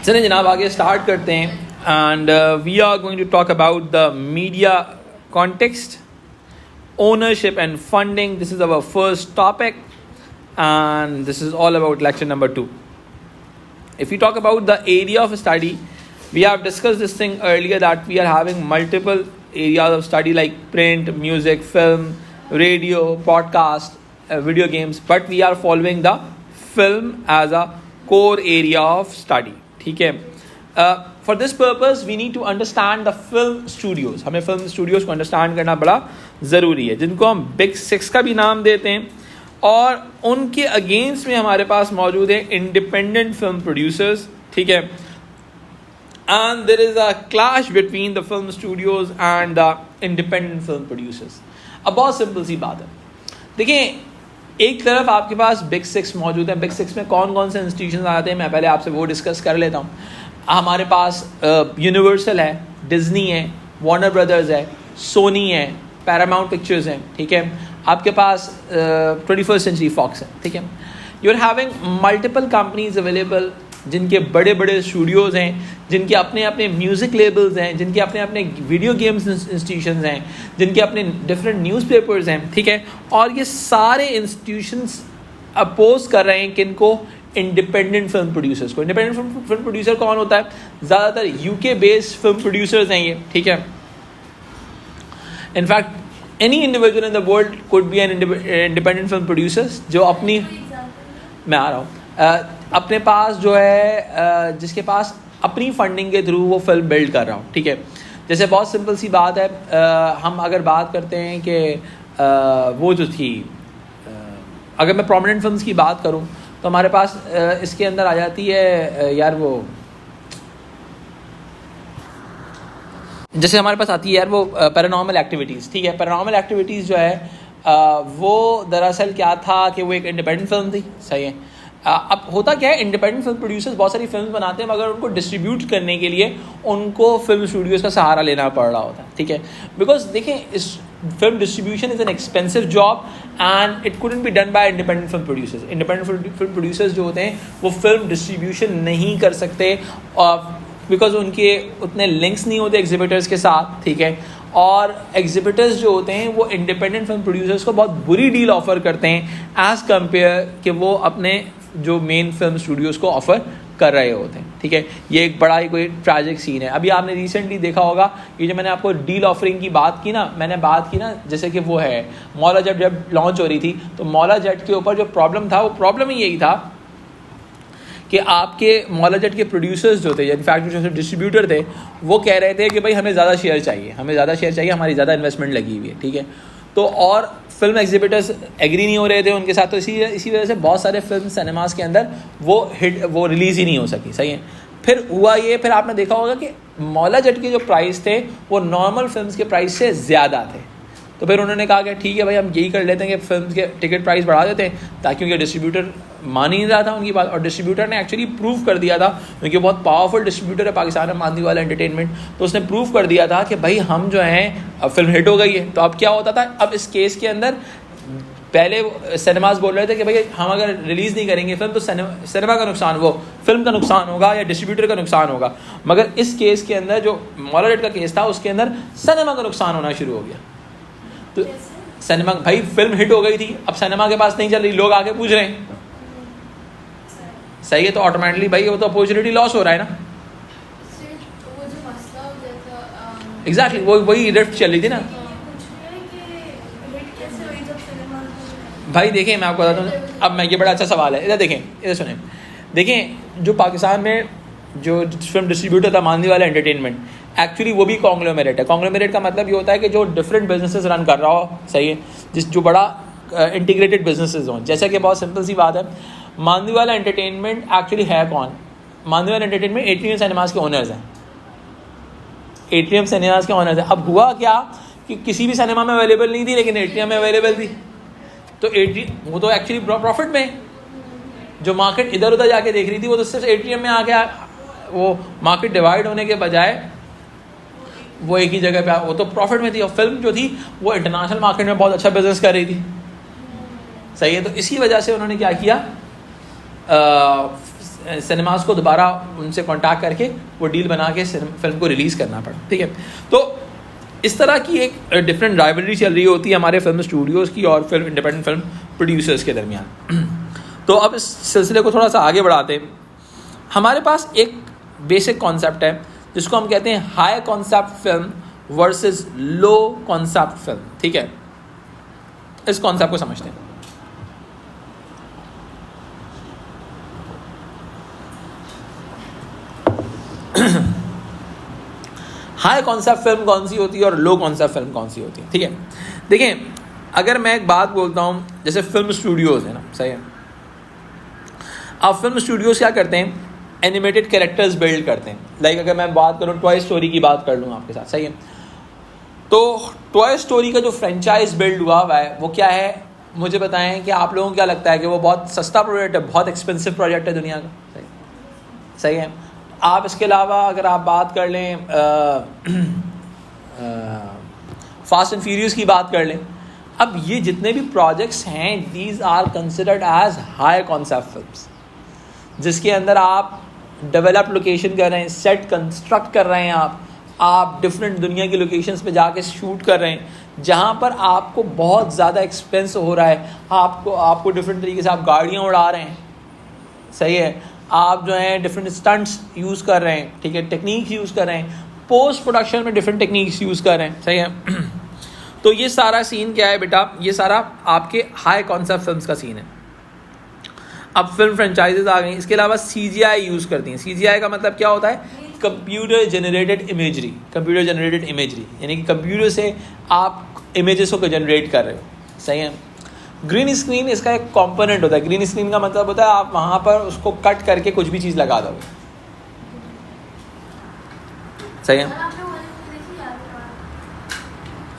चलिए जनाब आगे स्टार्ट करते हैं and we are going to talk about the media context, ownership and funding. This is our first topic and this is all about lecture number 2. If we talk about the area of study, we have discussed this thing earlier that we are having multiple areas of study like print, music, film, radio, podcast, video games, but we are following the film as a core area of study. ठीक है. For this purpose we need to understand the film studios. हमें film studios को understand करना बड़ा ज़रूरी है, जिनको हम बिग 6 का भी नाम देते हैं, और उनके अगेंस्ट में हमारे पास मौजूद है इंडिपेंडेंट फिल्म प्रोड्यूसर्स. ठीक है. And there is a clash between the film studios and the independent film producers. अब बहुत सिंपल सी बात है. देखिए, एक तरफ आपके पास बिग 6 मौजूद है. बिग 6 में कौन कौन से इंस्टीट्यूशन आते हैं मैं पहले आपसे वो डिस्कस कर लेता हूँ. हमारे पास यूनिवर्सल है, डिज्नी है, वार्नर ब्रदर्स है, सोनी है, पैरामाउंट पिक्चर्स हैं. ठीक है. आपके पास 21st सेंचुरी फॉक्स है. ठीक है. You are having multiple companies available, जिनके बड़े बड़े स्टूडियोज़ हैं, जिनके अपने अपने म्यूज़िक लेबल्स हैं, जिनके अपने अपने वीडियो गेम्स इंस्टीट्यूशंस हैं, जिनके अपने डिफरेंट न्यूज़पेपर्स हैं. ठीक है. और ये सारे इंस्टीट्यूशंस अपोज कर रहे हैं किनको? इंडिपेंडेंट फिल्म प्रोड्यूसर्स को. इंडिपेंडेंट फिल्म प्रोड्यूसर कौन होता है? ज़्यादातर यूके बेस्ड फिल्म प्रोड्यूसर्स हैं ये. ठीक है. In fact any individual in the world could be an independent film producers, जो अपनी, मैं आ रहा हूँ, अपने पास जो है जिसके पास अपनी फंडिंग के थ्रू वो फिल्म बिल्ड कर रहा हूँ. ठीक है. जैसे बहुत सिंपल सी बात है, हम अगर बात करते हैं कि वो जो थी, अगर मैं प्रोमिनेंट फिल्म्स की बात करूँ तो हमारे पास इसके अंदर आ जाती है यार वो, जैसे हमारे पास आती है यार वो पैरानॉर्मल एक्टिविटीज़. ठीक है. पैरानॉर्मल एक्टिविटीज़ जो है वो दरअसल क्या था कि वो एक इंडिपेंडेंट फिल्म थी. सही है. अब होता क्या है, इंडिपेंडेंट फिल्म प्रोड्यूसर्स बहुत सारी फिल्म बनाते हैं, मगर उनको डिस्ट्रीब्यूट करने के लिए उनको फिल्म स्टूडियोज़ का सहारा लेना पड़ रहा होता है. ठीक है. बिकॉज देखें, इस film distribution is an expensive job and it couldn't be done by independent film producers. Independent film producers जो होते हैं वो फिल्म डिस्ट्रीब्यूशन नहीं कर सकते बिकॉज उनके उतने लिंक्स नहीं होते एग्जिबिटर्स के साथ. ठीक है. और एग्जिबिटर्स जो होते हैं वो इंडिपेंडेंट फिल्म प्रोड्यूसर्स को बहुत बुरी डील ऑफर करते हैं एज़ कम्पेयर कि वो अपने जो मेन फिल्म स्टूडियोज़ को ऑफ़र कर रहे होते हैं. ठीक है. ये एक बड़ा ही कोई ट्रैजिक सीन है. अभी आपने रिसेंटली देखा होगा, ये जो मैंने आपको डील ऑफरिंग की बात की ना, मैंने बात की ना, जैसे कि वो है मौला जेट जब लॉन्च हो रही थी, तो मौला जेट के ऊपर जो प्रॉब्लम था, वो प्रॉब्लम ही यही था कि आपके मौला जेट के प्रोड्यूसर्स जो थे, इनफैक्ट जो डिस्ट्रीब्यूटर थे, वो कह रहे थे कि भाई हमें ज़्यादा शेयर चाहिए, हमें ज़्यादा शेयर चाहिए, हमारी ज़्यादा इन्वेस्टमेंट लगी हुई है. ठीक है. तो और फिल्म एग्जिबिटर्स एग्री नहीं हो रहे थे उनके साथ, तो इसी वजह से बहुत सारे फिल्म सिनेमास के अंदर वो रिलीज़ ही नहीं हो सकी. सही है. फिर हुआ ये, फिर आपने देखा होगा कि मौला जेट के जो प्राइस थे वो नॉर्मल फिल्म्स के प्राइस से ज़्यादा थे. तो फिर उन्होंने कहा कि ठीक है भाई, हम यही कर लेते हैं कि फिल्म के टिकट प्राइस बढ़ा देते हैं, ताकि उनके डिस्ट्रीब्यूटर मान ही नहीं रहा था उनकी बात. और डिस्ट्रीब्यूटर ने एक्चुअली प्रूव कर दिया था, क्योंकि बहुत पावरफुल डिस्ट्रीब्यूटर है पाकिस्तान में, मांदीवाला एंटरटेनमेंट. तो उसने प्रूव कर दिया था कि भाई हम जो हैं, अब फिल्म हिट हो गई है. तो अब क्या होता था, अब इस केस के अंदर पहले सिनेमाज बोल रहे थे कि भाई हम अगर रिलीज़ नहीं करेंगे फिल्म तो सिनेमा का नुकसान, वो फिल्म का नुकसान होगा या डिस्ट्रीब्यूटर का नुकसान होगा. मगर इस केस के अंदर, जो मौला जेट का केस था, उसके अंदर सिनेमा का नुकसान होना शुरू हो गया. तो सिनेमा, भाई फिल्म हिट हो गई थी, अब सिनेमा के पास नहीं चल रही, लोग आके पूछ रहे हैं. सही है. तो ऑटोमेटिकली भाई वो तो अपॉर्चुनिटी लॉस हो रहा है ना. एग्जैक्टली वही रिफ्ट चल रही थी ना. भाई देखें, मैं आपको बताता हूँ. अब मैं, ये बड़ा अच्छा सवाल है. इधर देखें, इधर सुने. देखें, जो पाकिस्तान में जो फिल्म डिस्ट्रीब्यूटर था मांदीवाला एंटरटेनमेंट, एक्चुअली वो भी कॉन्ग्लोमेरेट है. कॉन्ग्लोमेरेट का मतलब ये होता है कि जो डिफरेंट बिजनेसेस रन कर रहा हो. सही है. जो बड़ा इंटीग्रेटेड बिजनेसेस हों. जैसा कि बहुत सिंपल सी बात है, मांदीवाला एंटरटेनमेंट एक्चुअली है कौन? मांदीवाला एंटरटेनमेंट एट्रियम सिनेमास के ओनर्स हैं. एट्रियम सिनेमास के ओनर्स हैं. अब हुआ क्या कि किसी भी सिनेमा में अवेलेबल नहीं थी, लेकिन एट्रियम में अवेलेबल थी. तो वो तो एक्चुअली प्रॉफिट में, जो मार्केट इधर उधर जाके देख रही थी, वो तो सिर्फ एटीएम में आके वो मार्केट डिवाइड होने के बजाय वो एक ही जगह पे, वो तो प्रॉफिट में थी. और फिल्म जो थी वो इंटरनेशनल मार्केट में बहुत अच्छा बिजनेस कर रही थी. सही है. तो इसी वजह से उन्होंने क्या किया, सिनेमास को दोबारा उनसे कांटेक्ट करके वो डील बना के फिल्म को रिलीज़ करना पड़ा, ठीक है। तो इस तरह की एक डिफरेंट राइवलरी चल रही होती है हमारे फिल्म स्टूडियोज़ की और फिल्म इंडिपेंडेंट फिल्म प्रोड्यूसर्स के दरमियान। तो अब इस सिलसिले को थोड़ा सा आगे बढ़ाते हैं। हमारे पास एक बेसिक कॉन्सेप्ट है जिसको हम कहते हैं हाई कॉन्सेप्ट फिल्म वर्सेस लो कॉन्सेप्ट फिल्म, ठीक है। इस कॉन्सेप्ट को समझते हैं। हाई कॉन्सेप्ट फिल्म कौन सी होती है और लो कॉन्सेप्ट फिल्म कौन सी होती है, ठीक है। देखें, अगर मैं एक बात बोलता हूँ, जैसे फिल्म स्टूडियोज़ है ना, सही है। अब फिल्म स्टूडियोज़ क्या करते हैं, एनिमेटेड कैरेक्टर्स बिल्ड करते हैं। लाइक अगर मैं बात करूँ टॉय स्टोरी की बात कर लूँ आपके साथ, सही है। तो टॉय स्टोरी का जो फ्रेंचाइज बिल्ड हुआ है वो क्या है, मुझे बताएं कि आप लोगों को क्या लगता है कि वो बहुत सस्ता प्रोजेक्ट है, बहुत एक्सपेंसिव प्रोजेक्ट है दुनिया का, सही है। आप इसके अलावा अगर आप बात कर लें फास्ट एंड फ्यूरियस की बात कर लें, अब ये जितने भी प्रोजेक्ट्स हैं these are considered as high concept films, जिसके अंदर आप डेवलप लोकेशन कर रहे हैं, सेट कंस्ट्रक्ट कर रहे हैं, आप डिफरेंट दुनिया की लोकेशंस पे जाके शूट कर रहे हैं, जहाँ पर आपको बहुत ज़्यादा एक्सपेंस हो रहा है, आपको डिफरेंट तरीके से आप गाड़ियाँ उड़ा रहे हैं, सही है। आप जो है डिफरेंट स्टंट्स यूज़ कर रहे हैं, ठीक है, टेक्निक्स यूज़ कर रहे हैं, पोस्ट प्रोडक्शन में डिफरेंट टेक्निक्स यूज़ कर रहे हैं, सही है। तो ये सारा सीन क्या है बेटा, ये सारा आपके हाई कॉन्सेप्ट फिल्म्स का सीन है। अब फिल्म फ्रेंचाइजेज आ गई, इसके अलावा CGI यूज़ करती हैं। CGI का मतलब क्या होता है, computer generated imagery. Computer generated imagery यानी कि कंप्यूटर से आप इमेजेस को जनरेट कर रहे हो, सही है। ग्रीन स्क्रीन इसका एक कंपोनेंट होता है। ग्रीन स्क्रीन का मतलब होता है आप वहाँ पर उसको कट करके कुछ भी चीज़ लगा दोगे, सही है।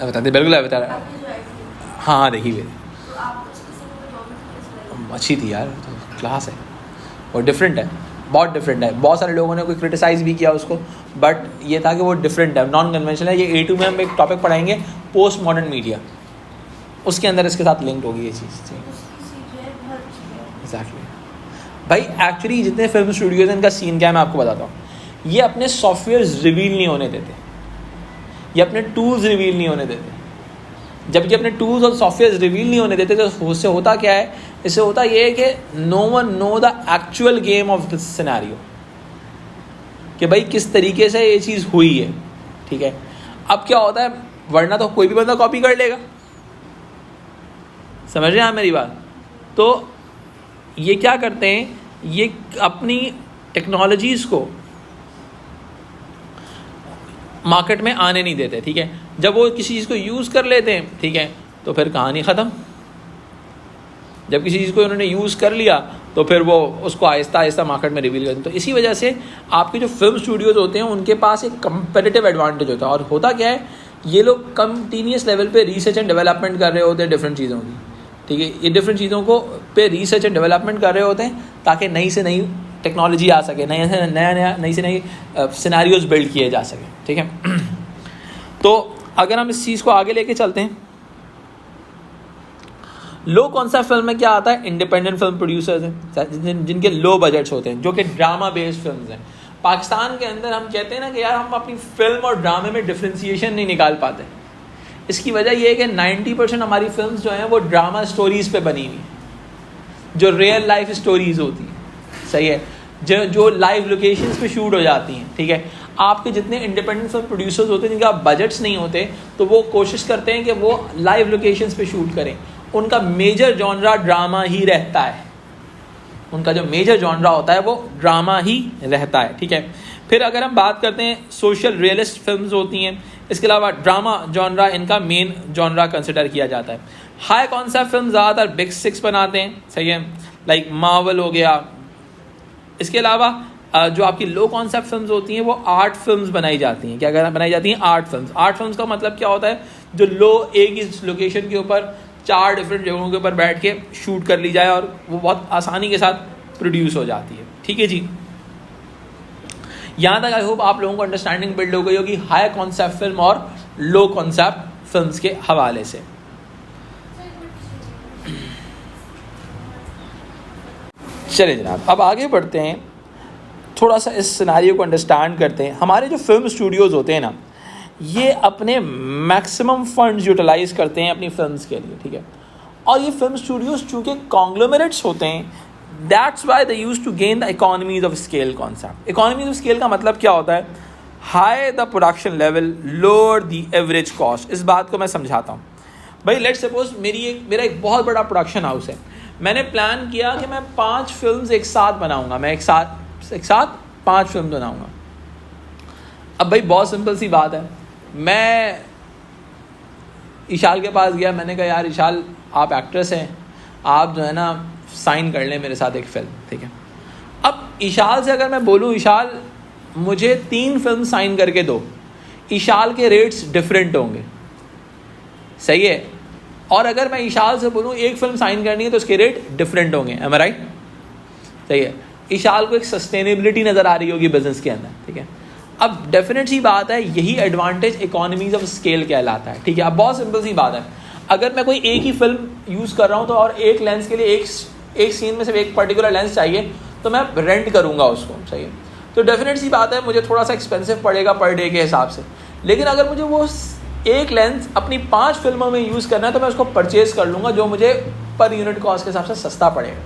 बता दे, बिल्कुल बता रहा, हाँ देखी मेरी, अच्छी थी यार, तो क्लास है और डिफरेंट है, बहुत डिफरेंट है। बहुत सारे लोगों ने कोई क्रिटिसाइज़ भी किया उसको, बट ये था कि वो डिफरेंट है, नॉन कन्वेंशनल है। ये A2 में हम एक टॉपिक पढ़ाएंगे, पोस्ट मॉडर्न मीडिया, उसके अंदर इसके साथ लिंक्ड होगी ये चीज़। एग्जैक्टली भाई, एक्चुअली जितने फिल्म स्टूडियोज हैं इनका सीन क्या है मैं आपको बताता हूँ। ये अपने सॉफ्टवेयर रिवील नहीं होने देते, ये अपने टूल्स रिवील नहीं होने देते। जब ये अपने टूल्स और सॉफ्टवेयर रिवील नहीं होने देते तो उससे होता क्या है, इससे होता ये है कि no one know the actual game of this scenario, कि भाई किस तरीके से ये चीज़ हुई है, ठीक है। अब क्या होता है, वरना तो कोई भी बंदा कॉपी कर लेगा, समझ रहे हैं आप मेरी बात। तो ये क्या करते हैं, ये अपनी टेक्नोलॉजीज़ को मार्केट में आने नहीं देते, ठीक है। जब वो किसी चीज़ को यूज़ कर लेते हैं, ठीक है, तो फिर कहानी ख़त्म। जब किसी चीज़ को उन्होंने यूज़ कर लिया तो फिर वो उसको आहिस्ता आहिस्ता मार्केट में रिवील करते हैं। तो इसी वजह से आपके जो फिल्म स्टूडियोज़ होते हैं उनके पास एक कंपेटिटिव एडवांटेज होता है। और होता क्या है, ये लोग कंटिन्यूस लेवल पे रिसर्च एंड डेवलपमेंट कर रहे होते हैं डिफरेंट चीज़ों की, ठीक है। ये डिफरेंट चीज़ों को पे रिसर्च एंड डेवलपमेंट कर रहे होते हैं ताकि नई से नई टेक्नोलॉजी आ सके, नई से नई सिनेरियोज बिल्ड किए जा सके, ठीक है। तो अगर हम इस चीज़ को आगे लेके चलते हैं, लो कॉन्सेप्ट फिल्म में क्या आता है, इंडिपेंडेंट फिल्म प्रोड्यूसर्स हैं जिनके लो बजट्स होते हैं, जो कि ड्रामा बेस्ड फिल्म्स हैं। पाकिस्तान के अंदर हम कहते हैं ना कि यार हम अपनी फिल्म और ड्रामे में डिफ्रेंसिएशन नहीं निकाल पाते। इसकी वजह यह है कि 90% हमारी फिल्म्स जो हैं वो ड्रामा स्टोरीज़ पे बनी हुई, जो रियल लाइफ स्टोरीज़ होती हैं, सही है, जो लाइव लोकेशंस पे शूट हो जाती हैं, ठीक है। आपके जितने इंडिपेंडेंट फिल्म प्रोड्यूसर्स होते हैं जिनका बजट्स नहीं होते, तो वो कोशिश करते हैं कि वो लाइव लोकेशंस पे शूट करें। उनका मेजर जॉनरा ड्रामा ही रहता है, उनका जो मेजर जॉनरा होता है वो ड्रामा ही रहता है, ठीक है। फिर अगर हम बात करते हैं सोशल रियलिस्ट फिल्म्स होती हैं, इसके अलावा ड्रामा जॉनरा इनका मेन जॉनरा कंसिडर किया जाता है। हाई कॉन्सेप्ट फिल्म ज़्यादातर बिग सिक्स बनाते हैं, सही है, लाइक मार्वल हो गया। इसके अलावा जो आपकी लो कॉन्सेप्ट फिल्म्स होती हैं वो आर्ट फिल्म्स बनाई जाती हैं। क्या बनाई जाती हैं, आर्ट फिल्म्स। आर्ट फिल्म्स का मतलब क्या होता है, जो एक ही लोकेशन के ऊपर 4 डिफरेंट जगहों के ऊपर बैठ के शूट कर ली जाए और वो बहुत आसानी के साथ प्रोड्यूस हो जाती है, ठीक है जी। यहाँ तक आई होप आप लोगों को अंडरस्टैंडिंग बिल्ड हो गई होगी हाई कॉन्सेप्ट फिल्म और लो कॉन्सेप्ट फिल्म्स के हवाले से। चलिए जनाब, अब आगे बढ़ते हैं थोड़ा सा इस सिनारियो को अंडरस्टैंड करते हैं। हमारे जो फिल्म स्टूडियोज़ होते हैं ना, ये अपने मैक्सिमम फंड्स यूटिलाइज़ करते हैं अपनी फिल्म्स के लिए, ठीक है। और ये फिल्म स्टूडियोज़ चूँकि कॉन्ग्लोमरेट्स होते हैं, that's why they use to gain the economies of scale concept. Economies of scale का मतलब क्या होता है? High the production level, lower the average cost. इस बात को मैं समझाता हूँ। भाई लेट्स सपोज मेरा एक बहुत बड़ा प्रोडक्शन हाउस है। मैंने प्लान किया कि मैं 5 फिल्म्स एक साथ बनाऊंगा, मैं एक साथ 5 फिल्म बनाऊंगा। अब भाई बहुत सिंपल सी बात है, मैं ईशाल के पास गया, मैंने कहा यार ईशाल आप एक्ट्रेस हैं, आप जो है ना साइन कर लें मेरे साथ एक फ़िल्म, ठीक है। अब ईशाल से अगर मैं बोलूँ ईशाल मुझे 3 फिल्म साइन करके दो, ईशाल के रेट्स डिफरेंट होंगे, सही है। और अगर मैं ईशाल से बोलूँ एक फ़िल्म साइन करनी है तो उसके रेट डिफरेंट होंगे, एम आई राइट? सही है। ईशाल को एक सस्टेनेबिलिटी नज़र आ रही होगी बिजनेस के अंदर, ठीक है। अब डेफिनेट सी बात है, यही एडवांटेज इकोनॉमीज ऑफ स्केल कहलाता है, ठीक है। अब बहुत सिंपल सी बात है, अगर मैं कोई एक ही फिल्म यूज़ कर रहा हूँ तो और एक लेंस के लिए एक सीन में सिर्फ एक पर्टिकुलर लेंस चाहिए तो मैं रेंट करूँगा उसको, सही है। तो डेफिनेट सी बात है, मुझे थोड़ा सा एक्सपेंसिव पड़ेगा पर डे के हिसाब से। लेकिन अगर मुझे वो एक लेंस अपनी 5 फिल्मों में यूज़ करना है तो मैं उसको परचेज़ कर लूँगा, जो मुझे पर यूनिट कॉस्ट के हिसाब से सस्ता पड़ेगा,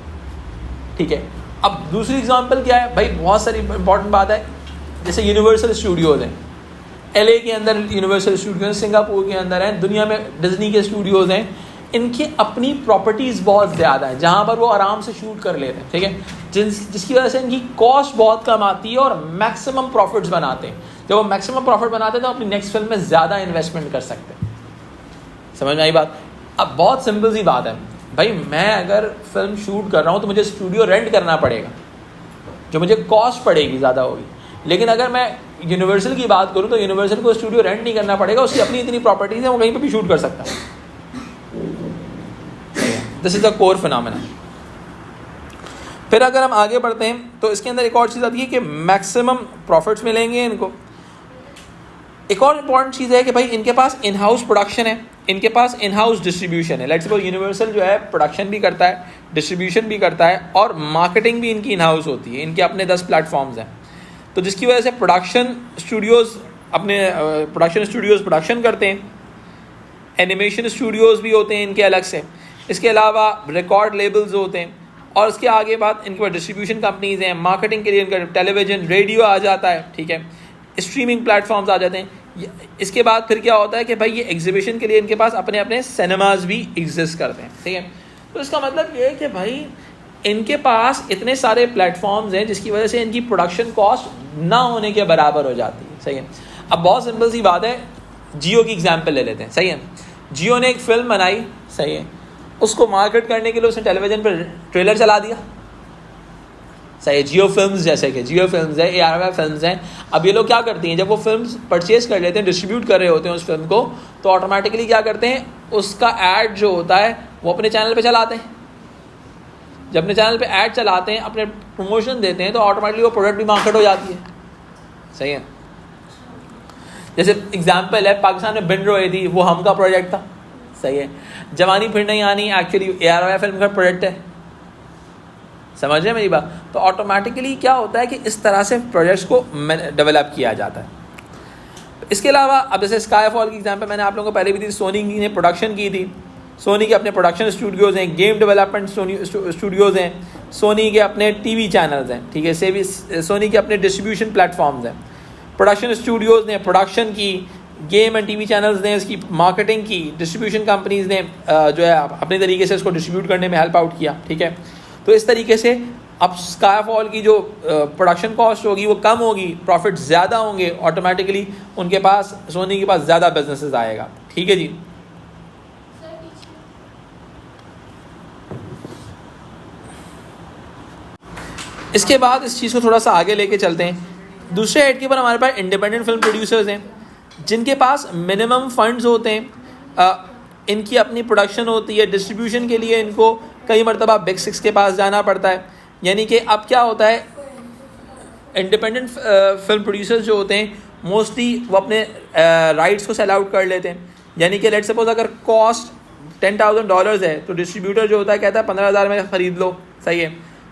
ठीक है। अब दूसरी एग्जांपल क्या है भाई, बहुत सारी इंपॉर्टेंट बात है, जैसे यूनिवर्सल स्टूडियोज़ हैं, LA के अंदर यूनिवर्सल स्टूडियोज़, सिंगापुर के अंदर हैं, दुनिया में डिज्नी के स्टूडियोज़ हैं। इनकी अपनी प्रॉपर्टीज़ बहुत ज़्यादा है जहाँ पर वो आराम से शूट कर लेते हैं, ठीक है। जिसकी वजह से इनकी कॉस्ट बहुत कम आती है और मैक्सिमम प्रॉफिट्स बनाते हैं। जब वो मैक्सिमम प्रॉफिट बनाते हैं तो अपनी नेक्स्ट फिल्म में ज़्यादा इन्वेस्टमेंट कर सकते हैं। समझ में आई बात? अब बहुत सिंपल सी बात है भाई, मैं अगर फिल्म शूट कर रहा हूँ तो मुझे स्टूडियो रेंट करना पड़ेगा, जो मुझे कॉस्ट पड़ेगी, ज़्यादा होगी। लेकिन अगर मैं यूनिवर्सल की बात करूँ तो यूनिवर्सल को स्टूडियो रेंट नहीं करना पड़ेगा, उसकी अपनी इतनी प्रॉपर्टीज़ है, वो कहीं पर भी शूट कर सकता है। This is the core phenomena. फिर अगर हम आगे बढ़ते हैं तो इसके अंदर एक और चीज़ आती है कि मैक्सिमम प्रॉफिट्स मिलेंगे इनको। एक और इम्पॉर्टेंट चीज़ है कि भाई इनके पास इन हाउस प्रोडक्शन है, इनके पास इन हाउस डिस्ट्रीब्यूशन है। लेट्स सपोज यूनिवर्सल जो है प्रोडक्शन भी करता है, डिस्ट्रीब्यूशन भी करता है और मार्केटिंग भी इनकी इन हाउस होती है। इनके अपने 10 प्लेटफॉर्म्स हैं, तो जिसकी वजह से प्रोडक्शन स्टूडियोज़ प्रोडक्शन करते हैं। एनिमेशन स्टूडियोज़ भी होते हैं इनके अलग से। इसके अलावा रिकॉर्ड लेबल्स होते हैं और उसके आगे बात इनके पास डिस्ट्रीब्यूशन कंपनीज़ हैं। मार्केटिंग के लिए इनका टेलीविज़न, रेडियो आ जाता है, ठीक है। स्ट्रीमिंग प्लेटफॉर्म्स आ जाते हैं। इसके बाद फिर क्या होता है कि भाई ये एग्जीबिशन के लिए इनके पास अपने अपने सिनेमाज भी एग्जिस्ट करते हैं, ठीक है। तो इसका मतलब ये है कि भाई इनके पास इतने सारे प्लेटफॉर्म्स हैं जिसकी वजह से इनकी प्रोडक्शन कॉस्ट ना होने के बराबर हो जाती है, सही है। अब बहुत सिंपल सी बात है, जियो की एग्जाम्पल ले लेते हैं, सही है। जियो ने एक फिल्म बनाई, सही है, उसको मार्केट करने के लिए उसने टेलीविज़न पर ट्रेलर चला दिया, सही है। जियो फिल्म्स, जैसे कि जियो फिल्म्स है, ARY फिल्म्स हैं। अब ये लोग क्या करती हैं, जब वो फिल्म्स परचेज कर लेते हैं, डिस्ट्रीब्यूट कर रहे होते हैं उस फिल्म को, तो ऑटोमेटिकली क्या करते हैं, उसका ऐड जो होता है वो अपने चैनल पे चलाते हैं। जब अपने चैनल पे ऐड चलाते हैं, अपने प्रमोशन देते हैं, तो ऑटोमेटिकली वो प्रोडक्ट भी मार्केट हो जाती है, सही है। जैसे एग्जाम्पल है, पाकिस्तान में बिन रोई थी, वो हम का प्रोजेक्ट था, सही है। जवानी फिर नहीं आनी एक्चुअली ARY फिल्म का प्रोजेक्ट है, समझ रहे हैं मेरी बात? तो ऑटोमेटिकली क्या होता है कि इस तरह से प्रोजेक्ट्स को डेवलप किया जाता है। इसके अलावा अब जैसे स्काईफॉल की एग्जांपल मैंने आप लोगों को पहले भी दी, सोनी ने प्रोडक्शन की थी। सोनी के अपने प्रोडक्शन स्टूडियोज़ हैं, गेम डेवलपमेंट स्टूडियोज़ हैं, सोनी के अपने TV चैनल्स हैं, ठीक है। सोनी के अपने डिस्ट्रीब्यूशन प्लेटफॉर्म्स हैं। प्रोडक्शन स्टूडियोज़ ने प्रोडक्शन की, गेम एंड TV चैनल्स ने इसकी मार्केटिंग की, डिस्ट्रीब्यूशन कंपनीज़ ने जो है अपने तरीके से इसको डिस्ट्रीब्यूट करने में हेल्प आउट किया, ठीक है। तो इस तरीके से अब स्काईफॉल की जो प्रोडक्शन कॉस्ट होगी वो कम होगी, प्रॉफिट ज़्यादा होंगे, ऑटोमेटिकली उनके पास, सोनी के पास ज़्यादा बिजनेसेस आएगा, ठीक है जी। इसके बाद इस चीज़ को थोड़ा सा आगे लेके चलते हैं। दूसरे हेड के ऊपर हमारे पास इंडिपेंडेंट फिल्म प्रोड्यूसर्स हैं, जिनके पास मिनिमम फंड्स होते हैं, इनकी अपनी प्रोडक्शन होती है। डिस्ट्रीब्यूशन के लिए इनको कई मरतबा बिग 6 के पास जाना पड़ता है। यानी कि अब क्या होता है, इंडिपेंडेंट फिल्म प्रोड्यूसर्स जो होते हैं मोस्टली वो अपने राइट्स को सेल आउट कर लेते हैं। यानी कि लेट सपोज अगर कॉस्ट $10,000 है तो डिस्ट्रीब्यूटर जो होता है कहता है 15,000 में ख़रीद लो, सही है।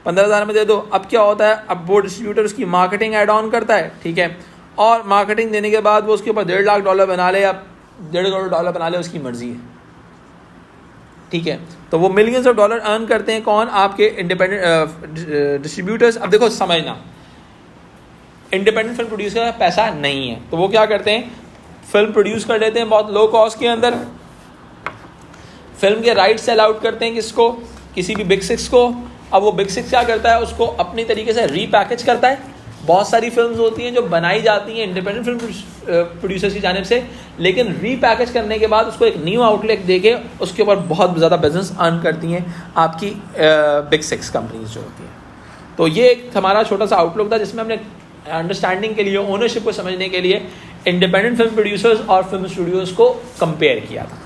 15,000 में दे दो। अब क्या होता है, अब वो डिस्ट्रीब्यूटर उसकी मार्केटिंग ऐड ऑन करता है, ठीक है, और मार्केटिंग देने के बाद वो उसके ऊपर $1.5 लाख बना ले या $1.5 करोड़ बना ले, उसकी मर्जी है, ठीक है। तो वो मिलियंस ऑफ डॉलर अर्न करते हैं कौन, आपके इंडिपेंडेंट डिस्ट्रीब्यूटर्स। अब देखो समझना, इंडिपेंडेंट फिल्म प्रोड्यूसर का पैसा नहीं है, तो वो क्या करते हैं, फिल्म प्रोड्यूस कर लेते हैं बहुत लो कॉस्ट के अंदर, फिल्म के राइट सेल आउट करते हैं किसको, किसी भी बिग सिक्स को। अब वो बिग सिक्स क्या करता है, उसको अपनी तरीके से रीपैकेज करता है। बहुत सारी फिल्म्स होती हैं जो बनाई जाती हैं इंडिपेंडेंट फिल्म प्रोड्यूसर्स की जानिब से, लेकिन रीपैकेज करने के बाद उसको एक न्यू आउटलेट देके उसके ऊपर बहुत ज़्यादा बिजनेस अर्न करती हैं आपकी बिग सिक्स कंपनीज जो होती हैं। तो ये एक हमारा छोटा सा आउटलुक था जिसमें हमने अंडरस्टैंडिंग के लिए, ओनरशिप को समझने के लिए इंडिपेंडेंट फिल्म प्रोड्यूसर्स और फिल्म स्टूडियोज़ को कंपेयर किया था।